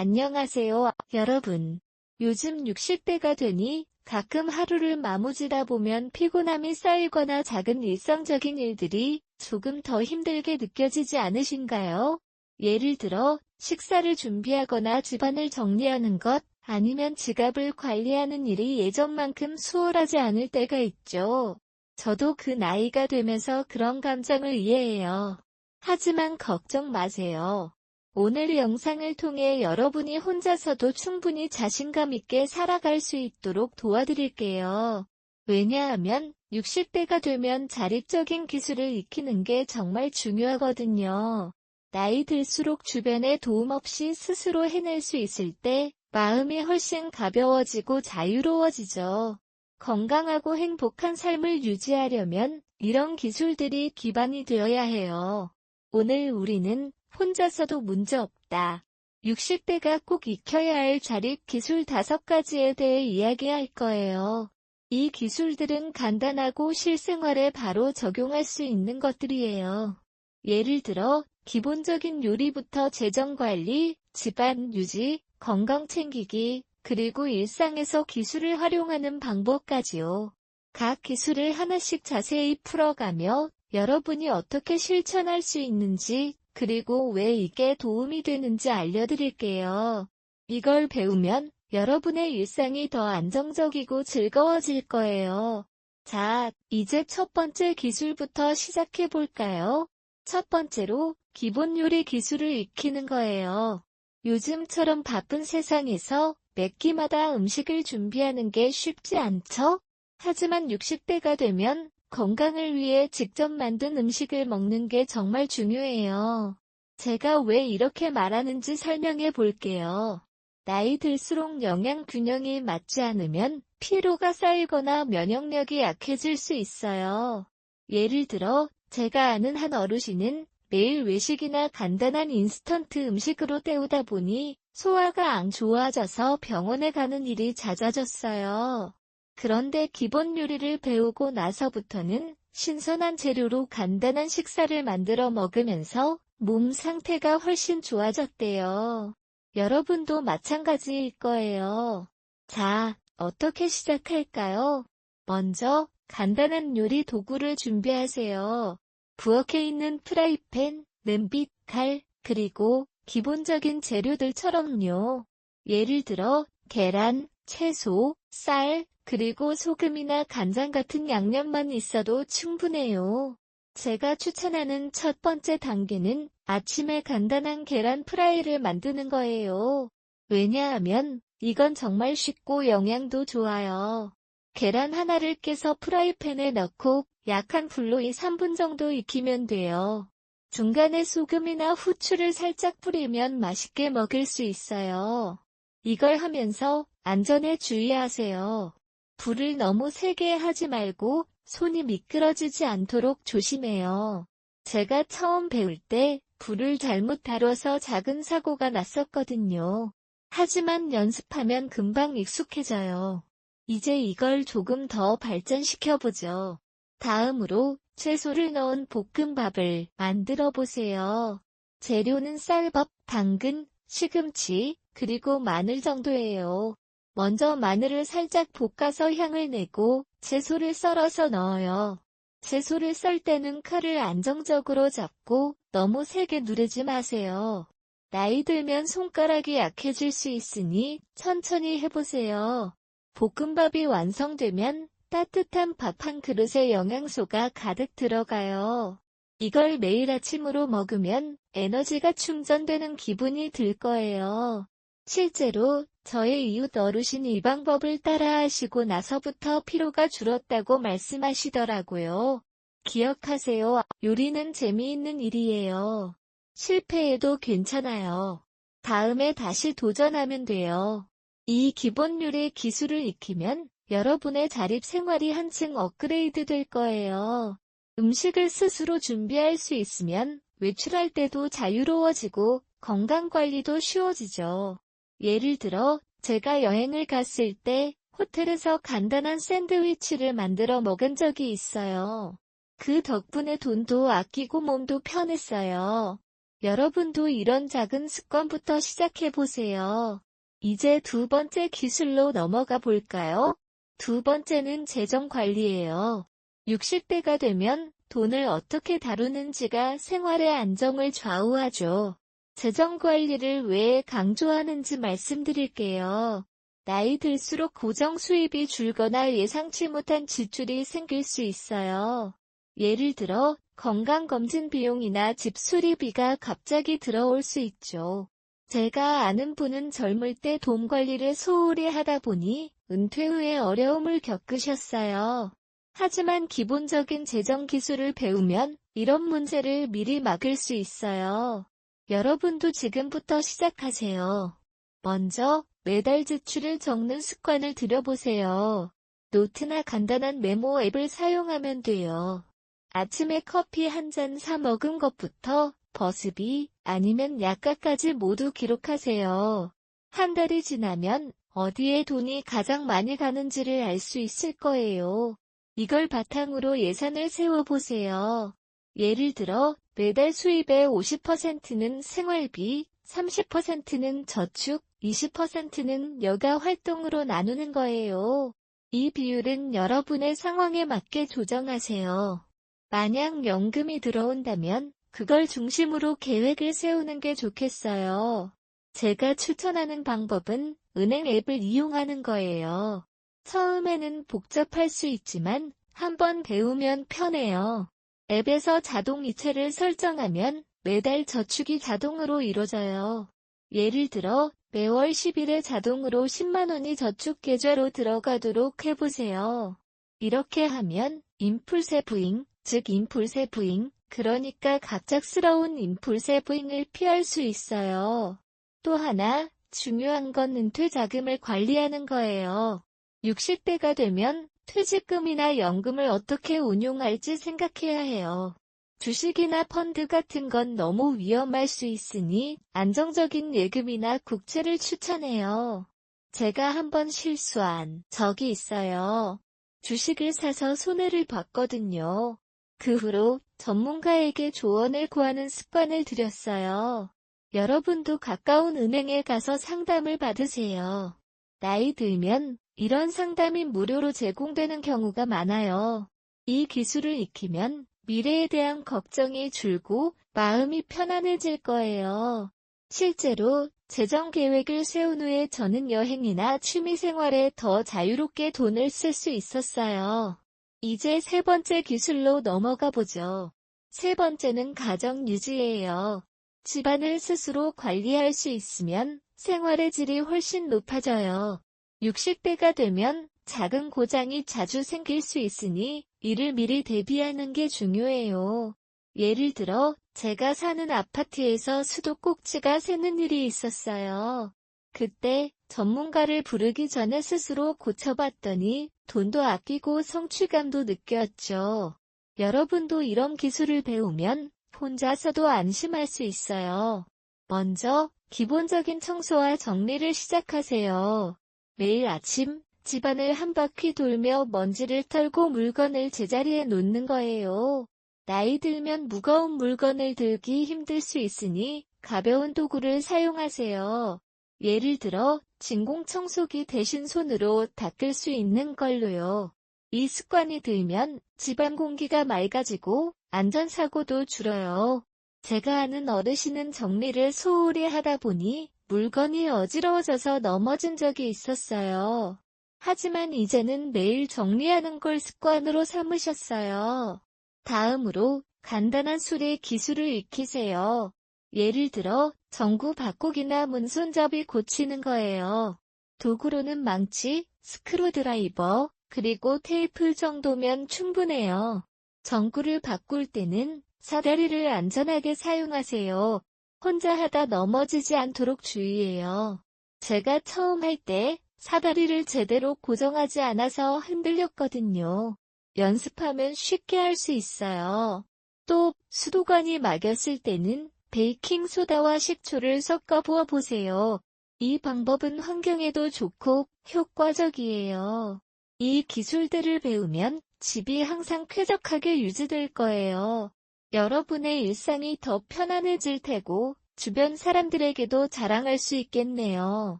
안녕하세요, 여러분. 요즘 60대가 되니 가끔 하루를 마무지다 보면 피곤함이 쌓이거나 작은 일상적인 일들이 조금 더 힘들게 느껴지지 않으신가요? 예를 들어, 식사를 준비하거나 집안을 정리하는 것, 아니면 지갑을 관리하는 일이 예전만큼 수월하지 않을 때가 있죠. 저도 그 나이가 되면서 그런 감정을 이해해요. 하지만 걱정 마세요. 오늘 영상을 통해 여러분이 혼자서도 충분히 자신감 있게 살아갈 수 있도록 도와드릴게요. 왜냐하면 60대가 되면 자립적인 기술을 익히는 게 정말 중요하거든요. 나이 들수록 주변의 도움 없이 스스로 해낼 수 있을 때 마음이 훨씬 가벼워지고 자유로워지죠. 건강하고 행복한 삶을 유지하려면 이런 기술들이 기반이 되어야 해요. 오늘 우리는 혼자서도 문제없다. 60대가 꼭 익혀야 할 자립 기술 5가지에 대해 이야기할 거예요. 이 기술들은 간단하고 실생활에 바로 적용할 수 있는 것들이에요. 예를 들어, 기본적인 요리부터 재정관리, 집안 유지, 건강 챙기기, 그리고 일상에서 기술을 활용하는 방법까지요. 각 기술을 하나씩 자세히 풀어가며 여러분이 어떻게 실천할 수 있는지, 그리고 왜 이게 도움이 되는지 알려드릴게요. 이걸 배우면 여러분의 일상이 더 안정적이고 즐거워질 거예요. 자, 이제 첫 번째 기술부터 시작해 볼까요? 첫 번째로, 기본 요리 기술을 익히는 거예요. 요즘처럼 바쁜 세상에서 매 끼마다 음식을 준비하는 게 쉽지 않죠? 하지만 60대가 되면 건강을 위해 직접 만든 음식을 먹는 게 정말 중요해요. 제가 왜 이렇게 말하는지 설명해 볼게요. 나이 들수록 영양 균형이 맞지 않으면 피로가 쌓이거나 면역력이 약해질 수 있어요. 예를 들어, 제가 아는 한 어르신은 매일 외식이나 간단한 인스턴트 음식으로 때우다 보니 소화가 안 좋아져서 병원에 가는 일이 잦아졌어요. 그런데 기본 요리를 배우고 나서부터는 신선한 재료로 간단한 식사를 만들어 먹으면서 몸 상태가 훨씬 좋아졌대요. 여러분도 마찬가지일 거예요. 자, 어떻게 시작할까요? 먼저 간단한 요리 도구를 준비하세요. 부엌에 있는 프라이팬, 냄비, 칼, 그리고 기본적인 재료들처럼요. 예를 들어 계란, 채소, 쌀, 그리고 소금이나 간장 같은 양념만 있어도 충분해요. 제가 추천하는 첫 번째 단계는 아침에 간단한 계란 프라이를 만드는 거예요. 왜냐하면 이건 정말 쉽고 영양도 좋아요. 계란 하나를 깨서 프라이팬에 넣고 약한 불로 2~3분 정도 익히면 돼요. 중간에 소금이나 후추를 살짝 뿌리면 맛있게 먹을 수 있어요. 이걸 하면서 안전에 주의하세요. 불을 너무 세게 하지 말고 손이 미끄러지지 않도록 조심해요. 제가 처음 배울 때 불을 잘못 다뤄서 작은 사고가 났었거든요. 하지만 연습하면 금방 익숙해져요. 이제 이걸 조금 더 발전시켜보죠. 다음으로 채소를 넣은 볶음밥을 만들어 보세요. 재료는 쌀밥, 당근, 시금치, 그리고 마늘 정도예요. 먼저 마늘을 살짝 볶아서 향을 내고 채소를 썰어서 넣어요. 채소를 썰 때는 칼을 안정적으로 잡고 너무 세게 누르지 마세요. 나이 들면 손가락이 약해질 수 있으니 천천히 해보세요. 볶음밥이 완성되면 따뜻한 밥 한 그릇에 영양소가 가득 들어가요. 이걸 매일 아침으로 먹으면 에너지가 충전되는 기분이 들 거예요. 실제로 저의 이웃 어르신이 이 방법을 따라하시고 나서부터 피로가 줄었다고 말씀하시더라고요. 기억하세요. 요리는 재미있는 일이에요. 실패해도 괜찮아요. 다음에 다시 도전하면 돼요. 이 기본 요리 기술을 익히면 여러분의 자립 생활이 한층 업그레이드 될 거예요. 음식을 스스로 준비할 수 있으면 외출할 때도 자유로워지고 건강관리도 쉬워지죠. 예를 들어, 제가 여행을 갔을 때 호텔에서 간단한 샌드위치를 만들어 먹은 적이 있어요. 그 덕분에 돈도 아끼고 몸도 편했어요. 여러분도 이런 작은 습관부터 시작해보세요. 이제 두 번째 기술로 넘어가 볼까요? 두 번째는 재정 관리예요. 60대가 되면 돈을 어떻게 다루는지가 생활의 안정을 좌우하죠. 재정 관리를 왜 강조하는지 말씀드릴게요. 나이 들수록 고정 수입이 줄거나 예상치 못한 지출이 생길 수 있어요. 예를 들어 건강검진 비용이나 집 수리비가 갑자기 들어올 수 있죠. 제가 아는 분은 젊을 때 돈 관리를 소홀히 하다 보니 은퇴 후에 어려움을 겪으셨어요. 하지만 기본적인 재정 기술을 배우면 이런 문제를 미리 막을 수 있어요. 여러분도 지금부터 시작하세요. 먼저 매달 지출을 적는 습관을 들여보세요. 노트나 간단한 메모 앱을 사용하면 돼요. 아침에 커피 한 잔 사 먹은 것부터 버스비 아니면 약가까지 모두 기록하세요. 한 달이 지나면 어디에 돈이 가장 많이 가는지를 알 수 있을 거예요. 이걸 바탕으로 예산을 세워보세요. 예를 들어 매달 수입의 50%는 생활비, 30%는 저축, 20%는 여가 활동으로 나누는 거예요. 이 비율은 여러분의 상황에 맞게 조정하세요. 만약 연금이 들어온다면 그걸 중심으로 계획을 세우는 게 좋겠어요. 제가 추천하는 방법은 은행 앱을 이용하는 거예요. 처음에는 복잡할 수 있지만 한번 배우면 편해요. 앱에서 자동 이체를 설정하면 매달 저축이 자동으로 이루어져요. 예를 들어 매월 10일에 자동으로 10만 원이 저축 계좌로 들어가도록 해보세요. 이렇게 하면 임풀세 부잉, 즉 임풀세 부잉, 그러니까 갑작스러운 임풀세 부잉을 피할 수 있어요. 또 하나, 중요한 건 은퇴 자금을 관리하는 거예요. 60대가 되면 퇴직금이나 연금을 어떻게 운용할지 생각해야 해요. 주식이나 펀드 같은 건 너무 위험할 수 있으니 안정적인 예금이나 국채를 추천해요. 제가 한번 실수한 적이 있어요. 주식을 사서 손해를 봤거든요. 그 후로 전문가에게 조언을 구하는 습관을 들였어요. 여러분도 가까운 은행에 가서 상담을 받으세요. 나이 들면 이런 상담이 무료로 제공되는 경우가 많아요. 이 기술을 익히면 미래에 대한 걱정이 줄고 마음이 편안해질 거예요. 실제로 재정 계획을 세운 후에 저는 여행이나 취미 생활에 더 자유롭게 돈을 쓸 수 있었어요. 이제 세 번째 기술로 넘어가 보죠. 세 번째는 가정 유지예요. 집안을 스스로 관리할 수 있으면 생활의 질이 훨씬 높아져요. 60대가 되면 작은 고장이 자주 생길 수 있으니 이를 미리 대비하는 게 중요해요. 예를 들어 제가 사는 아파트에서 수도꼭지가 새는 일이 있었어요. 그때 전문가를 부르기 전에 스스로 고쳐봤더니 돈도 아끼고 성취감도 느꼈죠. 여러분도 이런 기술을 배우면 혼자서도 안심할 수 있어요. 먼저 기본적인 청소와 정리를 시작하세요. 매일 아침 집안을 한 바퀴 돌며 먼지를 털고 물건을 제자리에 놓는 거예요. 나이 들면 무거운 물건을 들기 힘들 수 있으니 가벼운 도구를 사용하세요. 예를 들어 진공청소기 대신 손으로 닦을 수 있는 걸로요. 이 습관이 들면 집안 공기가 맑아지고 안전사고도 줄어요. 제가 아는 어르신은 정리를 소홀히 하다 보니 물건이 어지러워져서 넘어진 적이 있었어요. 하지만 이제는 매일 정리하는 걸 습관으로 삼으셨어요. 다음으로 간단한 수리 기술을 익히세요. 예를 들어 전구 바꾸기나 문손잡이 고치는 거예요. 도구로는 망치, 스크루드라이버, 그리고 테이프 정도면 충분해요. 전구를 바꿀 때는 사다리를 안전하게 사용하세요. 혼자 하다 넘어지지 않도록 주의해요. 제가 처음 할 때 사다리를 제대로 고정하지 않아서 흔들렸거든요. 연습하면 쉽게 할 수 있어요. 또 수도관이 막혔을 때는 베이킹소다와 식초를 섞어 부어보세요. 이 방법은 환경에도 좋고 효과적이에요. 이 기술들을 배우면 집이 항상 쾌적하게 유지될 거예요. 여러분의 일상이 더 편안해질 테고 주변 사람들에게도 자랑할 수 있겠네요.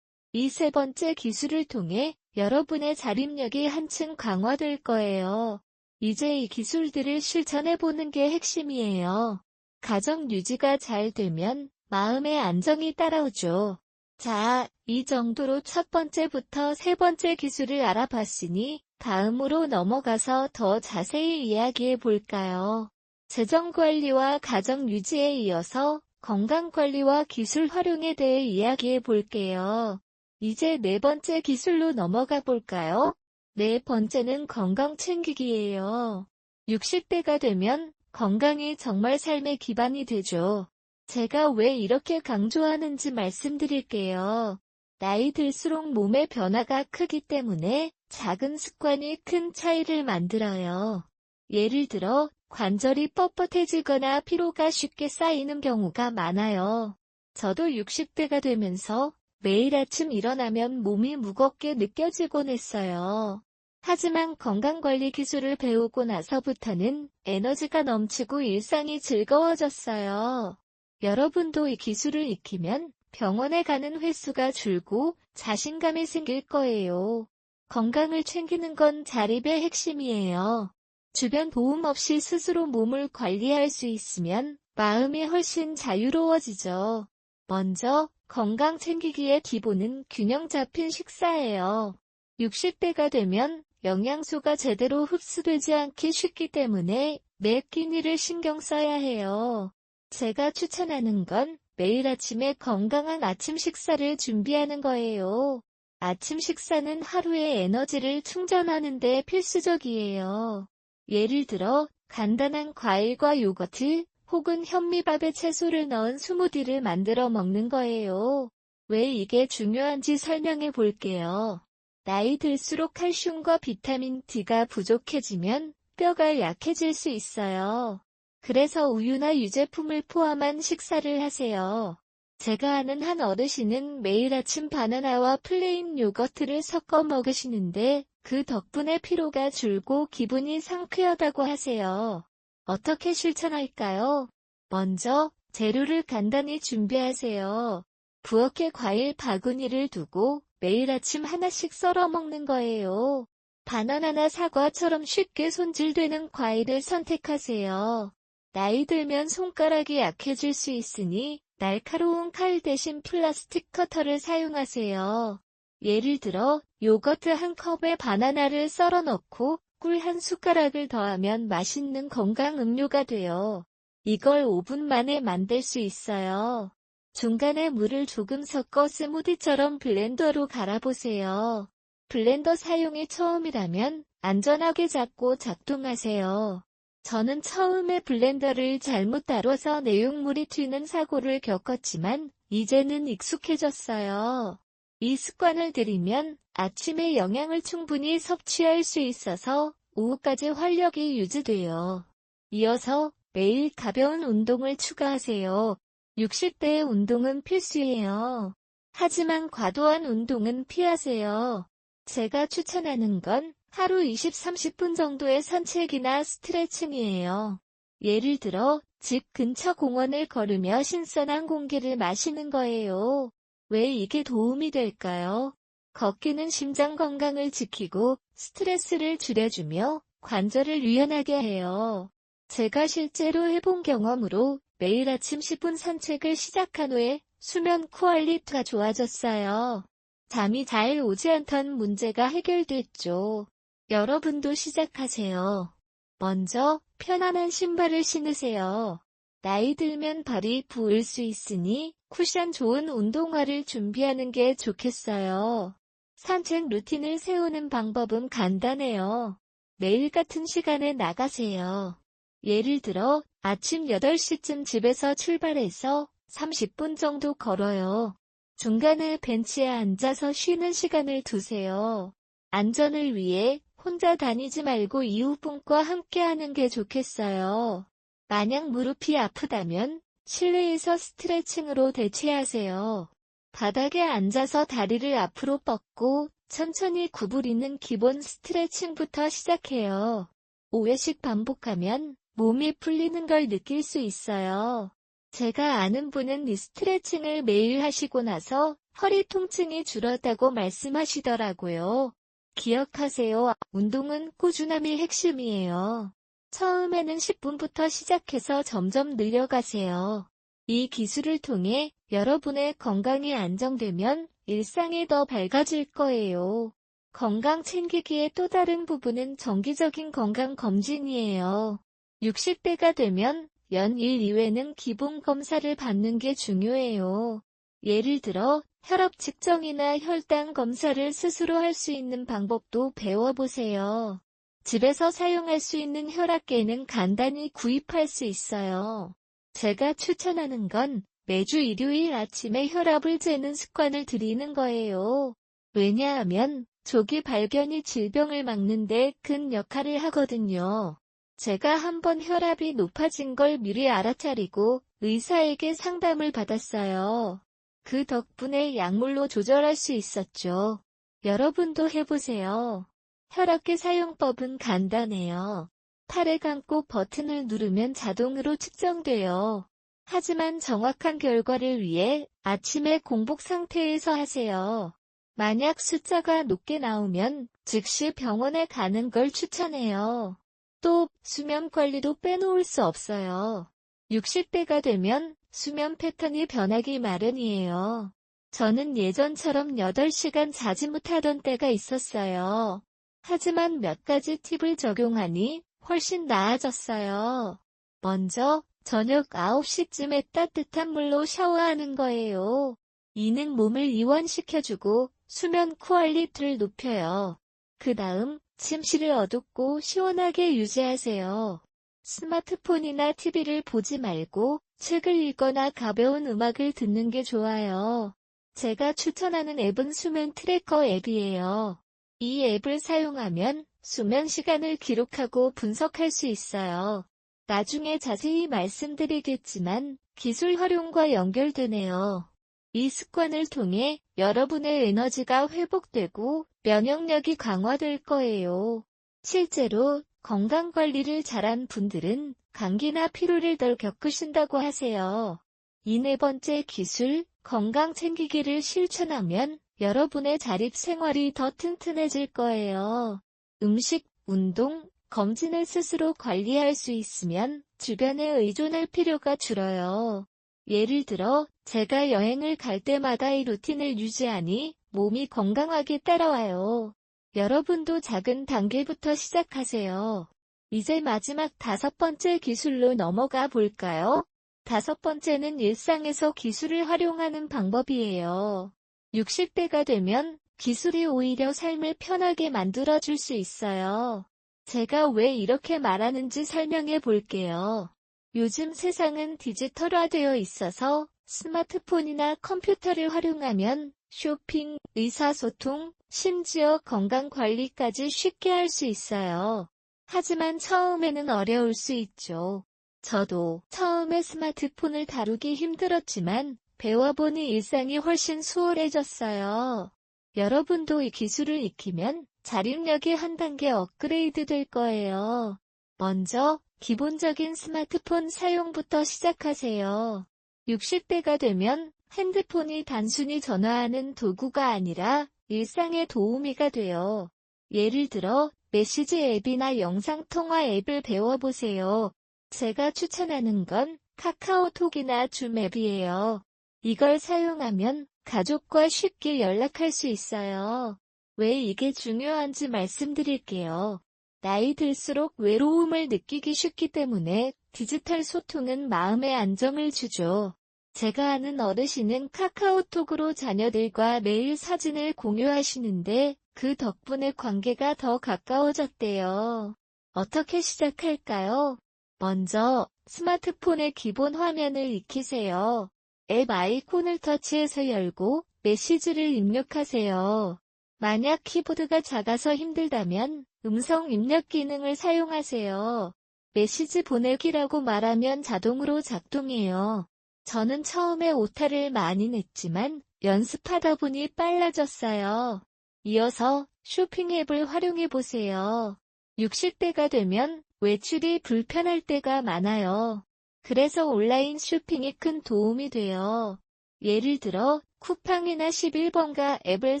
이 세 번째 기술을 통해 여러분의 자립력이 한층 강화될 거예요. 이제 이 기술들을 실천해보는 게 핵심이에요. 가정 유지가 잘 되면 마음의 안정이 따라오죠. 자, 이 정도로 첫 번째부터 세 번째 기술을 알아봤으니 다음으로 넘어가서 더 자세히 이야기해 볼까요? 재정관리와 가정 유지에 이어서 건강관리와 기술 활용에 대해 이야기해 볼게요. 이제 네 번째 기술로 넘어가 볼까요? 네 번째는 건강 챙기기예요. 60대가 되면 건강이 정말 삶의 기반이 되죠. 제가 왜 이렇게 강조하는지 말씀드릴게요. 나이 들수록 몸의 변화가 크기 때문에 작은 습관이 큰 차이를 만들어요. 예를 들어 관절이 뻣뻣해지거나 피로가 쉽게 쌓이는 경우가 많아요. 저도 60대가 되면서 매일 아침 일어나면 몸이 무겁게 느껴지곤 했어요. 하지만 건강관리 기술을 배우고 나서부터는 에너지가 넘치고 일상이 즐거워졌어요. 여러분도 이 기술을 익히면 병원에 가는 횟수가 줄고 자신감이 생길 거예요. 건강을 챙기는 건 자립의 핵심이에요. 주변 도움 없이 스스로 몸을 관리할 수 있으면 마음이 훨씬 자유로워지죠. 먼저 건강 챙기기의 기본은 균형 잡힌 식사예요. 60대가 되면 영양소가 제대로 흡수되지 않기 쉽기 때문에 매 끼니를 신경 써야 해요. 제가 추천하는 건 매일 아침에 건강한 아침 식사를 준비하는 거예요. 아침 식사는 하루의 에너지를 충전하는 데 필수적이에요. 예를 들어 간단한 과일과 요거트 혹은 현미밥에 채소를 넣은 스무디를 만들어 먹는 거예요. 왜 이게 중요한지 설명해 볼게요. 나이 들수록 칼슘과 비타민 D가 부족해지면 뼈가 약해질 수 있어요. 그래서 우유나 유제품을 포함한 식사를 하세요. 제가 아는 한 어르신은 매일 아침 바나나와 플레인 요거트를 섞어 먹으시는데 그 덕분에 피로가 줄고 기분이 상쾌하다고 하세요. 어떻게 실천할까요? 먼저 재료를 간단히 준비하세요. 부엌에 과일 바구니를 두고 매일 아침 하나씩 썰어 먹는 거예요. 바나나나 사과처럼 쉽게 손질되는 과일을 선택하세요. 나이 들면 손가락이 약해질 수 있으니 날카로운 칼 대신 플라스틱 커터를 사용하세요. 예를 들어 요거트 한 컵에 바나나를 썰어 넣고 꿀 한 숟가락을 더하면 맛있는 건강 음료가 돼요. 이걸 5분 만에 만들 수 있어요. 중간에 물을 조금 섞어 스무디처럼 블렌더로 갈아보세요. 블렌더 사용이 처음이라면 안전하게 잡고 작동하세요. 저는 처음에 블렌더를 잘못 다뤄서 내용물이 튀는 사고를 겪었지만 이제는 익숙해졌어요. 이 습관을 들이면 아침에 영양을 충분히 섭취할 수 있어서 오후까지 활력이 유지돼요. 이어서 매일 가벼운 운동을 추가하세요. 60대의 운동은 필수예요. 하지만 과도한 운동은 피하세요. 제가 추천하는 건 하루 20-30분 정도의 산책이나 스트레칭이에요. 예를 들어 집 근처 공원을 걸으며 신선한 공기를 마시는 거예요. 왜 이게 도움이 될까요? 걷기는 심장 건강을 지키고 스트레스를 줄여주며 관절을 유연하게 해요. 제가 실제로 해본 경험으로 매일 아침 10분 산책을 시작한 후에 수면 퀄리티가 좋아졌어요. 잠이 잘 오지 않던 문제가 해결됐죠. 여러분도 시작하세요. 먼저 편안한 신발을 신으세요. 나이 들면 발이 부을 수 있으니 쿠션 좋은 운동화를 준비하는 게 좋겠어요. 산책 루틴을 세우는 방법은 간단해요. 매일 같은 시간에 나가세요. 예를 들어 아침 8시쯤 집에서 출발해서 30분 정도 걸어요. 중간에 벤치에 앉아서 쉬는 시간을 두세요. 안전을 위해 혼자 다니지 말고 이웃분과 함께 하는 게 좋겠어요. 만약 무릎이 아프다면 실내에서 스트레칭으로 대체하세요. 바닥에 앉아서 다리를 앞으로 뻗고 천천히 구부리는 기본 스트레칭부터 시작해요. 5회씩 반복하면 몸이 풀리는 걸 느낄 수 있어요. 제가 아는 분은 이 스트레칭을 매일 하시고 나서 허리 통증이 줄었다고 말씀하시더라고요. 기억하세요. 운동은 꾸준함이 핵심이에요. 처음에는 10분부터 시작해서 점점 늘려가세요. 이 기술을 통해 여러분의 건강이 안정되면 일상이 더 밝아질 거예요. 건강 챙기기의 또 다른 부분은 정기적인 건강 검진이에요. 60대가 되면 연 1, 2회는 기본 검사를 받는 게 중요해요. 예를 들어 혈압 측정이나 혈당 검사를 스스로 할 수 있는 방법도 배워보세요. 집에서 사용할 수 있는 혈압계는 간단히 구입할 수 있어요. 제가 추천하는 건 매주 일요일 아침에 혈압을 재는 습관을 들이는 거예요. 왜냐하면 조기 발견이 질병을 막는 데 큰 역할을 하거든요. 제가 한번 혈압이 높아진 걸 미리 알아차리고 의사에게 상담을 받았어요. 그 덕분에 약물로 조절할 수 있었죠. 여러분도 해보세요. 혈압계 사용법은 간단해요. 팔을 감고 버튼을 누르면 자동으로 측정돼요. 하지만 정확한 결과를 위해 아침에 공복 상태에서 하세요. 만약 숫자가 높게 나오면 즉시 병원에 가는 걸 추천해요. 또 수면 관리도 빼놓을 수 없어요. 60대가 되면 수면 패턴이 변하기 마련이에요. 저는 예전처럼 8시간 자지 못하던 때가 있었어요. 하지만 몇 가지 팁을 적용하니 훨씬 나아졌어요. 먼저 저녁 9시쯤에 따뜻한 물로 샤워하는 거예요. 이는 몸을 이완시켜주고 수면 퀄리티를 높여요. 그 다음 침실을 어둡고 시원하게 유지하세요. 스마트폰이나 TV를 보지 말고 책을 읽거나 가벼운 음악을 듣는 게 좋아요. 제가 추천하는 앱은 수면 트래커 앱이에요. 이 앱을 사용하면 수면 시간을 기록하고 분석할 수 있어요. 나중에 자세히 말씀드리겠지만 기술 활용과 연결되네요. 이 습관을 통해 여러분의 에너지가 회복되고 면역력이 강화될 거예요. 실제로 건강관리를 잘한 분들은 감기나 피로를 덜 겪으신다고 하세요. 이 네 번째 기술, 건강 챙기기를 실천하면 여러분의 자립생활이 더 튼튼해질 거예요. 음식, 운동, 검진을 스스로 관리할 수 있으면 주변에 의존할 필요가 줄어요. 예를 들어 제가 여행을 갈 때마다 이 루틴을 유지하니 몸이 건강하게 따라와요. 여러분도 작은 단계부터 시작하세요. 이제 마지막 5번째 기술로 넘어가 볼까요? 5번째는 일상에서 기술을 활용하는 방법이에요. 60대가 되면 기술이 오히려 삶을 편하게 만들어줄 수 있어요. 제가 왜 이렇게 말하는지 설명해 볼게요. 요즘 세상은 디지털화되어 있어서 스마트폰이나 컴퓨터를 활용하면 쇼핑, 의사소통, 심지어 건강관리까지 쉽게 할 수 있어요. 하지만 처음에는 어려울 수 있죠. 저도 처음에 스마트폰을 다루기 힘들었지만 배워보니 일상이 훨씬 수월해졌어요. 여러분도 이 기술을 익히면 자립력이 한 단계 업그레이드 될 거예요. 먼저 기본적인 스마트폰 사용부터 시작하세요. 60대가 되면 핸드폰이 단순히 전화하는 도구가 아니라 일상의 도우미가 돼요. 예를 들어 메시지 앱이나 영상통화 앱을 배워보세요. 제가 추천하는 건 카카오톡이나 줌 앱이에요. 이걸 사용하면 가족과 쉽게 연락할 수 있어요. 왜 이게 중요한지 말씀드릴게요. 나이 들수록 외로움을 느끼기 쉽기 때문에 디지털 소통은 마음의 안정을 주죠. 제가 아는 어르신은 카카오톡으로 자녀들과 매일 사진을 공유하시는데 그 덕분에 관계가 더 가까워졌대요. 어떻게 시작할까요? 먼저 스마트폰의 기본 화면을 익히세요. 앱 아이콘을 터치해서 열고 메시지를 입력하세요. 만약 키보드가 작아서 힘들다면 음성 입력 기능을 사용하세요. 메시지 보내기라고 말하면 자동으로 작동해요. 저는 처음에 오타를 많이 냈지만 연습하다 보니 빨라졌어요. 이어서 쇼핑 앱을 활용해 보세요. 60대가 되면 외출이 불편할 때가 많아요. 그래서 온라인 쇼핑이 큰 도움이 돼요. 예를 들어 쿠팡이나 11번가 앱을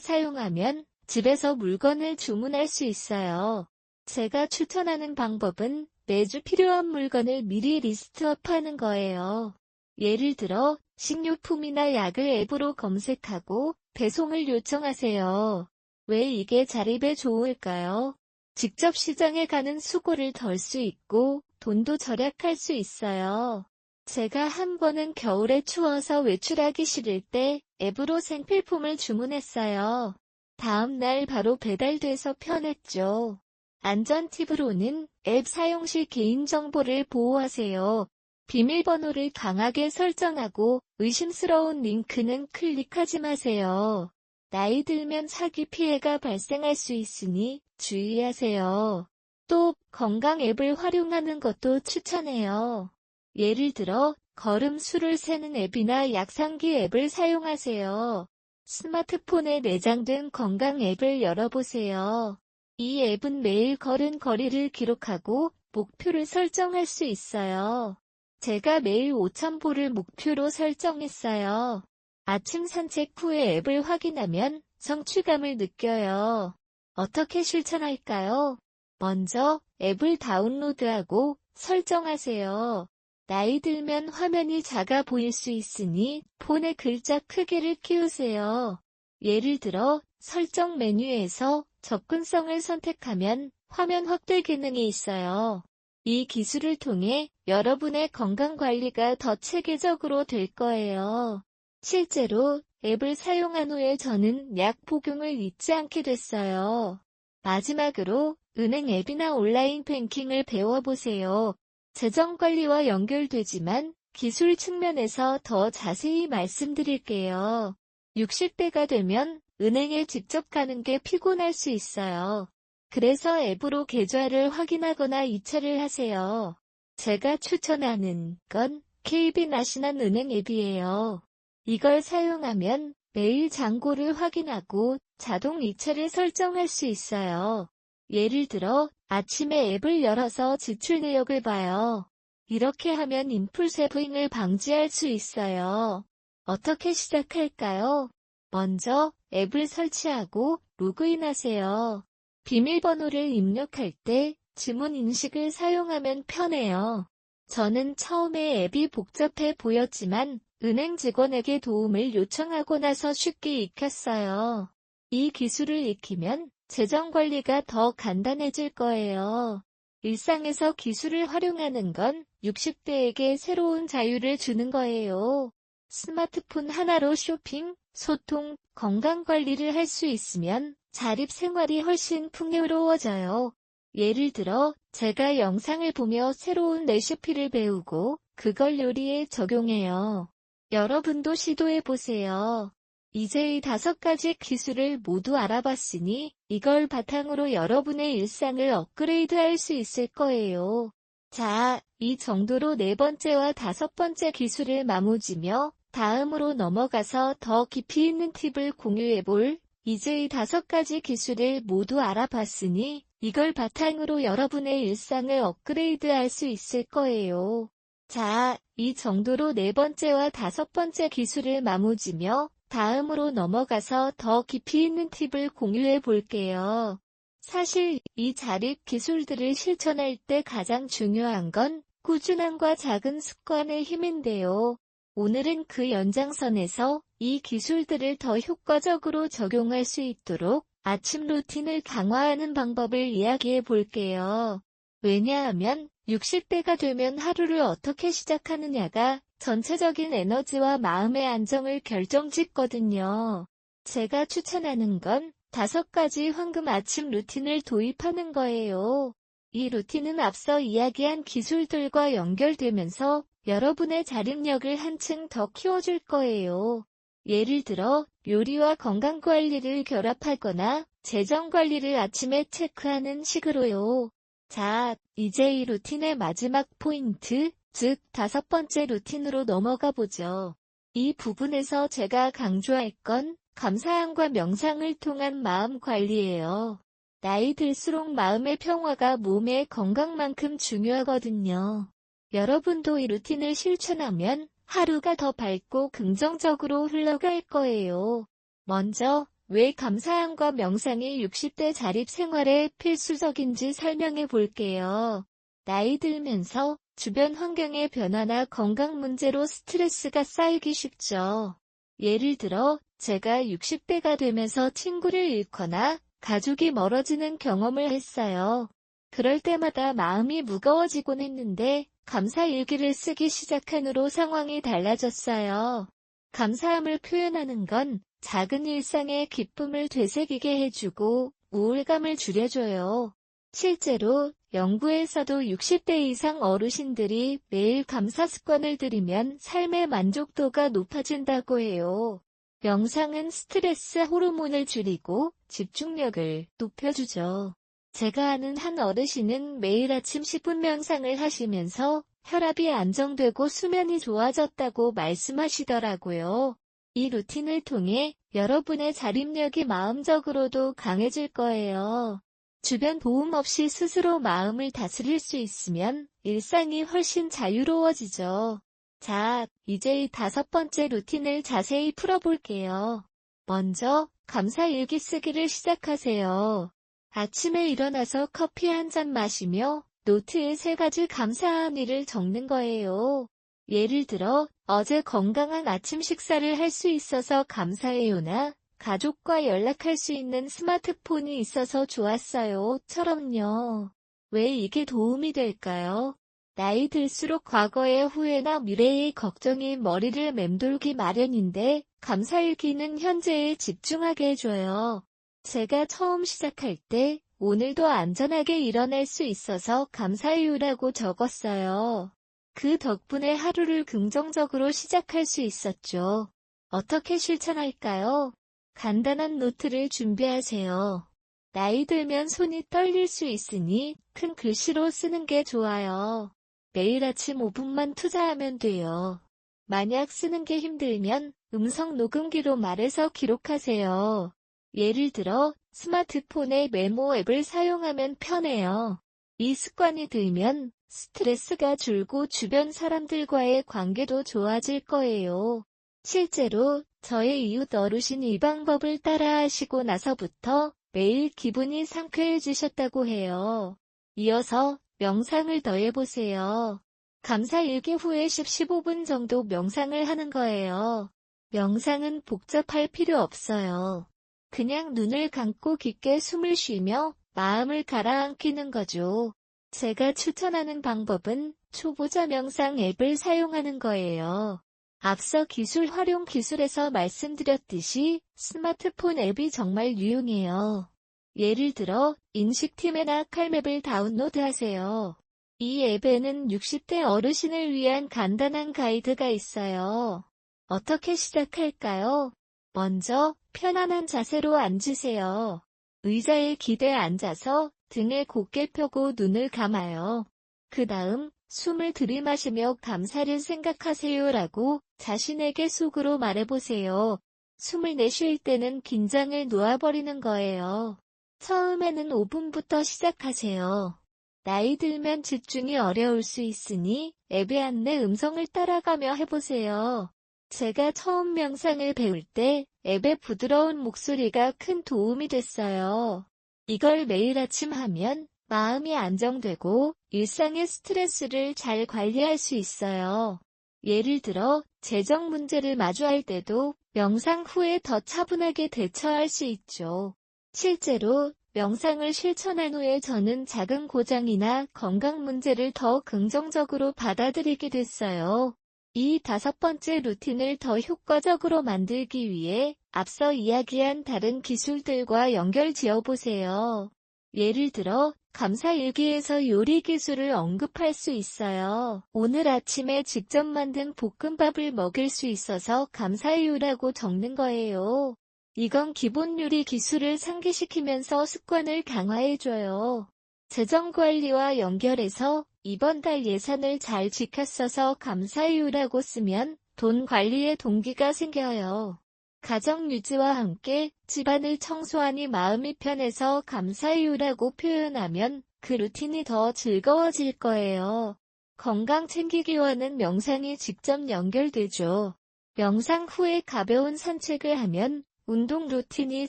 사용하면 집에서 물건을 주문할 수 있어요. 제가 추천하는 방법은 매주 필요한 물건을 미리 리스트업하는 거예요. 예를 들어 식료품이나 약을 앱으로 검색하고 배송을 요청하세요. 왜 이게 자립에 좋을까요? 직접 시장에 가는 수고를 덜 수 있고 돈도 절약할 수 있어요. 제가 한 번은 겨울에 추워서 외출하기 싫을 때 앱으로 생필품을 주문했어요. 다음 날 바로 배달돼서 편했죠. 안전 팁으로는 앱 사용 시 개인정보를 보호하세요. 비밀번호를 강하게 설정하고 의심스러운 링크는 클릭하지 마세요. 나이 들면 사기 피해가 발생할 수 있으니 주의하세요. 또 건강 앱을 활용하는 것도 추천해요. 예를 들어 걸음 수를 세는 앱이나 약상기 앱을 사용하세요. 스마트폰에 내장된 건강 앱을 열어보세요. 이 앱은 매일 걸은 거리를 기록하고 목표를 설정할 수 있어요. 제가 매일 5,000보를 목표로 설정했어요. 아침 산책 후에 앱을 확인하면 성취감을 느껴요. 어떻게 실천할까요? 먼저 앱을 다운로드하고 설정하세요. 나이 들면 화면이 작아 보일 수 있으니 폰의 글자 크기를 키우세요. 예를 들어 설정 메뉴에서 접근성을 선택하면 화면 확대 기능이 있어요. 이 기술을 통해 여러분의 건강관리가 더 체계적으로 될 거예요. 실제로 앱을 사용한 후에 저는 약 복용을 잊지 않게 됐어요. 마지막으로 은행 앱이나 온라인 뱅킹을 배워보세요. 재정관리와 연결되지만 기술 측면에서 더 자세히 말씀드릴게요. 60대가 되면 은행에 직접 가는 게 피곤할 수 있어요. 그래서 앱으로 계좌를 확인하거나 이체를 하세요. 제가 추천하는 건 KB나시난 은행 앱이에요. 이걸 사용하면 매일 잔고를 확인하고 자동 이체를 설정할 수 있어요. 예를 들어 아침에 앱을 열어서 지출 내역을 봐요. 이렇게 하면 임플세브잉을 방지할 수 있어요. 어떻게 시작할까요? 먼저 앱을 설치하고 로그인하세요. 비밀번호를 입력할 때 지문 인식을 사용하면 편해요. 저는 처음에 앱이 복잡해 보였지만 은행 직원에게 도움을 요청하고 나서 쉽게 익혔어요. 이 기술을 익히면 재정 관리가 더 간단해질 거예요. 일상에서 기술을 활용하는 건 60대에게 새로운 자유를 주는 거예요. 스마트폰 하나로 쇼핑, 소통, 건강 관리를 할 수 있으면 자립 생활이 훨씬 풍요로워져요. 예를 들어 제가 영상을 보며 새로운 레시피를 배우고 그걸 요리에 적용해요. 여러분도 시도해보세요. 이제 이 5가지 기술을 모두 알아봤으니 이걸 바탕으로 여러분의 일상을 업그레이드할 수 있을 거예요. 자, 이 정도로 4번째와 5번째 기술을 마무지며 다음으로 넘어가서 더 깊이 있는 팁을 공유해볼 이제 이 5가지 기술을 모두 알아봤으니 이걸 바탕으로 여러분의 일상을 업그레이드할 수 있을 거예요. 자, 이 정도로 4번째와 5번째 기술을 마무지며 다음으로 넘어가서 더 깊이 있는 팁을 공유해 볼게요. 사실 이 자립 기술들을 실천할 때 가장 중요한 건 꾸준함과 작은 습관의 힘인데요. 오늘은 그 연장선에서 이 기술들을 더 효과적으로 적용할 수 있도록 아침 루틴을 강화하는 방법을 이야기해 볼게요. 왜냐하면 60대가 되면 하루를 어떻게 시작하느냐가 전체적인 에너지와 마음의 안정을 결정짓거든요. 제가 추천하는 건 5가지 황금 아침 루틴을 도입하는 거예요. 이 루틴은 앞서 이야기한 기술들과 연결되면서 여러분의 자립력을 한층 더 키워줄 거예요. 예를 들어 요리와 건강관리를 결합하거나 재정관리를 아침에 체크하는 식으로요. 자, 이제 이 루틴의 마지막 포인트, 즉 5번째 루틴으로 넘어가 보죠. 이 부분에서 제가 강조할 건 감사함과 명상을 통한 마음 관리예요. 나이 들수록 마음의 평화가 몸의 건강만큼 중요하거든요. 여러분도 이 루틴을 실천하면 하루가 더 밝고 긍정적으로 흘러갈 거예요. 먼저, 왜 감사함과 명상이 60대 자립생활에 필수적인지 설명해 볼게요. 나이 들면서 주변 환경의 변화나 건강 문제로 스트레스가 쌓이기 쉽죠. 예를 들어, 제가 60대가 되면서 친구를 잃거나 가족이 멀어지는 경험을 했어요. 그럴 때마다 마음이 무거워지곤 했는데, 감사 일기를 쓰기 시작한 후로 상황이 달라졌어요. 감사함을 표현하는 건 작은 일상의 기쁨을 되새기게 해주고 우울감을 줄여줘요. 실제로 연구에서도 60대 이상 어르신들이 매일 감사 습관을 들이면 삶의 만족도가 높아진다고 해요. 명상은 스트레스 호르몬을 줄이고 집중력을 높여주죠. 제가 아는 한 어르신은 매일 아침 10분 명상을 하시면서 혈압이 안정되고 수면이 좋아졌다고 말씀하시더라고요. 이 루틴을 통해 여러분의 자립력이 마음적으로도 강해질 거예요. 주변 도움 없이 스스로 마음을 다스릴 수 있으면 일상이 훨씬 자유로워지죠. 자, 이제 이 5번째 루틴을 자세히 풀어볼게요. 먼저, 감사 일기 쓰기를 시작하세요. 아침에 일어나서 커피 한 잔 마시며 노트에 3가지 감사한 일을 적는 거예요. 예를 들어, 어제 건강한 아침 식사를 할 수 있어서 감사해요나 가족과 연락할 수 있는 스마트폰이 있어서 좋았어요.처럼요. 왜 이게 도움이 될까요? 나이 들수록 과거의 후회나 미래의 걱정이 머리를 맴돌기 마련인데 감사일기는 현재에 집중하게 해줘요. 제가 처음 시작할 때 오늘도 안전하게 일어날 수 있어서 감사해요라고 적었어요. 그 덕분에 하루를 긍정적으로 시작할 수 있었죠. 어떻게 실천할까요? 간단한 노트를 준비하세요. 나이 들면 손이 떨릴 수 있으니 큰 글씨로 쓰는 게 좋아요. 매일 아침 5분만 투자하면 돼요. 만약 쓰는 게 힘들면 음성 녹음기로 말해서 기록하세요. 예를 들어 스마트폰의 메모 앱을 사용하면 편해요. 이 습관이 들면 스트레스가 줄고 주변 사람들과의 관계도 좋아질 거예요. 실제로 저의 이웃 어르신이 이 방법을 따라하시고 나서부터 매일 기분이 상쾌해지셨다고 해요. 이어서 명상을 더해보세요. 감사 일기 후에 10-15분 정도 명상을 하는 거예요. 명상은 복잡할 필요 없어요. 그냥 눈을 감고 깊게 숨을 쉬며 마음을 가라앉히는 거죠. 제가 추천하는 방법은 초보자 명상 앱을 사용하는 거예요. 앞서 기술 활용 기술에서 말씀드렸듯이 스마트폰 앱이 정말 유용해요. 예를 들어 인식팀이나 칼맵을 다운로드하세요. 이 앱에는 60대 어르신을 위한 간단한 가이드가 있어요. 어떻게 시작할까요? 먼저 편안한 자세로 앉으세요. 의자에 기대 앉아서 등을 곧게 펴고 눈을 감아요. 그 다음 숨을 들이마시며 감사를 생각하세요라고 자신에게 속으로 말해보세요. 숨을 내쉴 때는 긴장을 놓아버리는 거예요. 처음에는 5분부터 시작하세요. 나이 들면 집중이 어려울 수 있으니 앱의 안내 음성을 따라가며 해보세요. 제가 처음 명상을 배울 때 앱의 부드러운 목소리가 큰 도움이 됐어요. 이걸 매일 아침 하면 마음이 안정되고 일상의 스트레스를 잘 관리할 수 있어요. 예를 들어 재정 문제를 마주할 때도 명상 후에 더 차분하게 대처할 수 있죠. 실제로 명상을 실천한 후에 저는 작은 고장이나 건강 문제를 더 긍정적으로 받아들이게 됐어요. 이 5번째 루틴을 더 효과적으로 만들기 위해 앞서 이야기한 다른 기술들과 연결 지어보세요. 예를 들어 감사일기에서 요리 기술을 언급할 수 있어요. 오늘 아침에 직접 만든 볶음밥을 먹일 수 있어서 감사해요라고 적는 거예요. 이건 기본 요리 기술을 상기시키면서 습관을 강화해줘요. 재정관리와 연결해서 이번 달 예산을 잘 지켰어서 감사해요라고 쓰면 돈 관리에 동기가 생겨요. 가정 유지와 함께 집안을 청소하니 마음이 편해서 감사해요라고 표현하면 그 루틴이 더 즐거워질 거예요. 건강 챙기기와는 명상이 직접 연결되죠. 명상 후에 가벼운 산책을 하면 운동 루틴이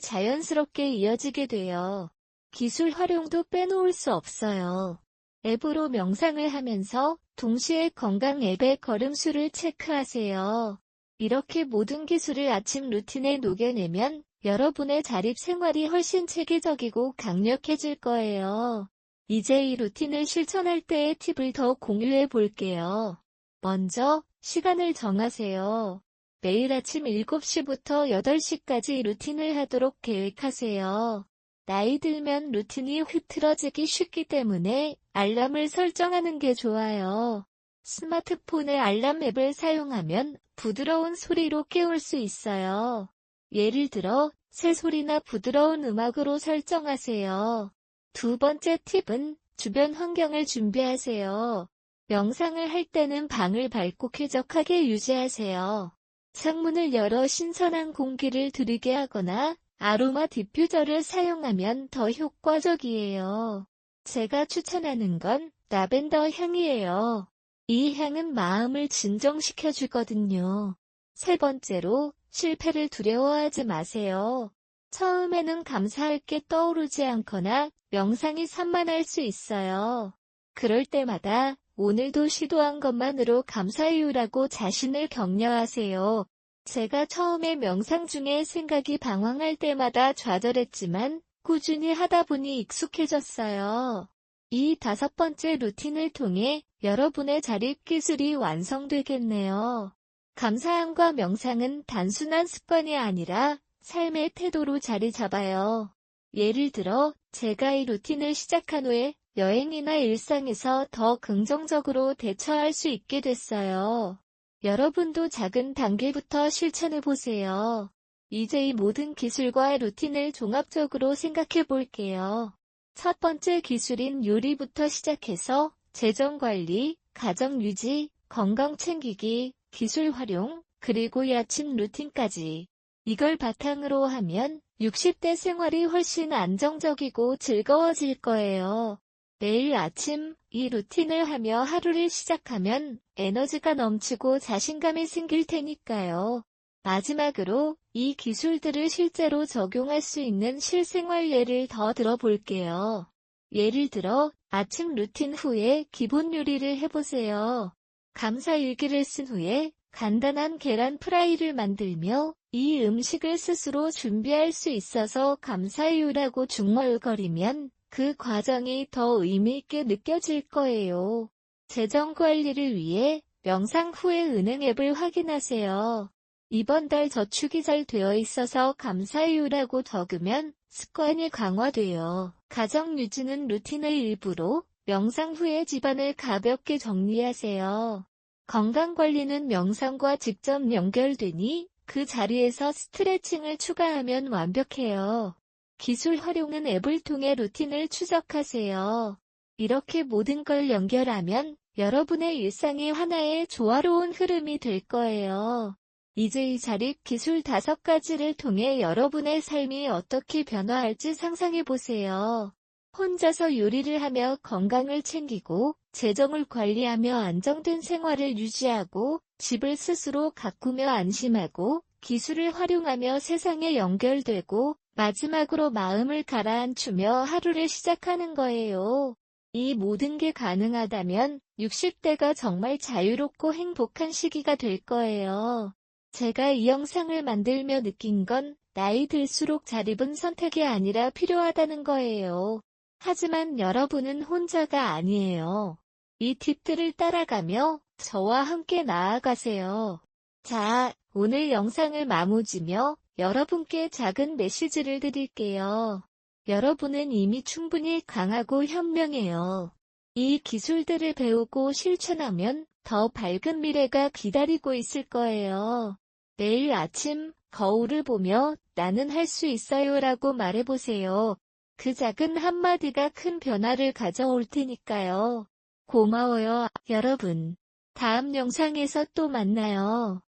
자연스럽게 이어지게 돼요. 기술 활용도 빼놓을 수 없어요. 앱으로 명상을 하면서 동시에 건강 앱의 걸음수를 체크하세요. 이렇게 모든 기술을 아침 루틴에 녹여내면 여러분의 자립 생활이 훨씬 체계적이고 강력해질 거예요. 이제 이 루틴을 실천할 때의 팁을 더 공유해 볼게요. 먼저, 시간을 정하세요. 매일 아침 7시부터 8시까지 루틴을 하도록 계획하세요. 나이 들면 루틴이 흐트러지기 쉽기 때문에 알람을 설정하는 게 좋아요. 스마트폰의 알람 앱을 사용하면 부드러운 소리로 깨울 수 있어요. 예를 들어, 새소리나 부드러운 음악으로 설정하세요. 두 번째 팁은 주변 환경을 준비하세요. 명상을 할 때는 방을 밝고 쾌적하게 유지하세요. 창문을 열어 신선한 공기를 들이게 하거나 아로마 디퓨저를 사용하면 더 효과적이에요. 제가 추천하는 건 라벤더 향이에요. 이 향은 마음을 진정시켜주거든요. 세 번째로, 실패를 두려워하지 마세요. 처음에는 감사할 게 떠오르지 않거나 명상이 산만할 수 있어요. 그럴 때마다 오늘도 시도한 것만으로 감사해요라고 자신을 격려하세요. 제가 처음에 명상 중에 생각이 방황할 때마다 좌절했지만 꾸준히 하다 보니 익숙해졌어요. 이 5번째 루틴을 통해 여러분의 자립 기술이 완성되겠네요. 감사함과 명상은 단순한 습관이 아니라 삶의 태도로 자리 잡아요. 예를 들어, 제가 이 루틴을 시작한 후에 여행이나 일상에서 더 긍정적으로 대처할 수 있게 됐어요. 여러분도 작은 단계부터 실천해보세요. 이제 이 모든 기술과 루틴을 종합적으로 생각해 볼게요. 첫 번째 기술인 요리부터 시작해서 재정관리, 가정유지, 건강 챙기기, 기술 활용, 그리고 이 아침 루틴까지. 이걸 바탕으로 하면 60대 생활이 훨씬 안정적이고 즐거워질 거예요. 매일 아침 이 루틴을 하며 하루를 시작하면 에너지가 넘치고 자신감이 생길 테니까요. 마지막으로 이 기술들을 실제로 적용할 수 있는 실생활 예를 더 들어볼게요. 예를 들어 아침 루틴 후에 기본 요리를 해보세요. 감사 일기를 쓴 후에 간단한 계란 프라이를 만들며 이 음식을 스스로 준비할 수 있어서 감사해요라고 중얼거리면 그 과정이 더 의미 있게 느껴질 거예요. 재정 관리를 위해 명상 후에 은행 앱을 확인하세요. 이번 달 저축이 잘 되어 있어서 감사해요라고 적으면 습관이 강화돼요. 가정 유지는 루틴의 일부로 명상 후에 집안을 가볍게 정리하세요. 건강관리는 명상과 직접 연결되니 그 자리에서 스트레칭을 추가하면 완벽해요. 기술 활용은 앱을 통해 루틴을 추적하세요. 이렇게 모든 걸 연결하면 여러분의 일상이 하나의 조화로운 흐름이 될 거예요. 이제 이 자립 기술 5가지를 통해 여러분의 삶이 어떻게 변화할지 상상해 보세요. 혼자서 요리를 하며 건강을 챙기고, 재정을 관리하며 안정된 생활을 유지하고, 집을 스스로 가꾸며 안심하고, 기술을 활용하며 세상에 연결되고, 마지막으로 마음을 가라앉히며 하루를 시작하는 거예요. 이 모든 게 가능하다면 60대가 정말 자유롭고 행복한 시기가 될 거예요. 제가 이 영상을 만들며 느낀 건 나이 들수록 자립은 선택이 아니라 필요하다는 거예요. 하지만 여러분은 혼자가 아니에요. 이 팁들을 따라가며 저와 함께 나아가세요. 자, 오늘 영상을 마무지며 여러분께 작은 메시지를 드릴게요. 여러분은 이미 충분히 강하고 현명해요. 이 기술들을 배우고 실천하면 더 밝은 미래가 기다리고 있을 거예요. 매일 아침 거울을 보며 나는 할 수 있어요라고 말해보세요. 그 작은 한마디가 큰 변화를 가져올 테니까요. 고마워요, 여러분. 다음 영상에서 또 만나요.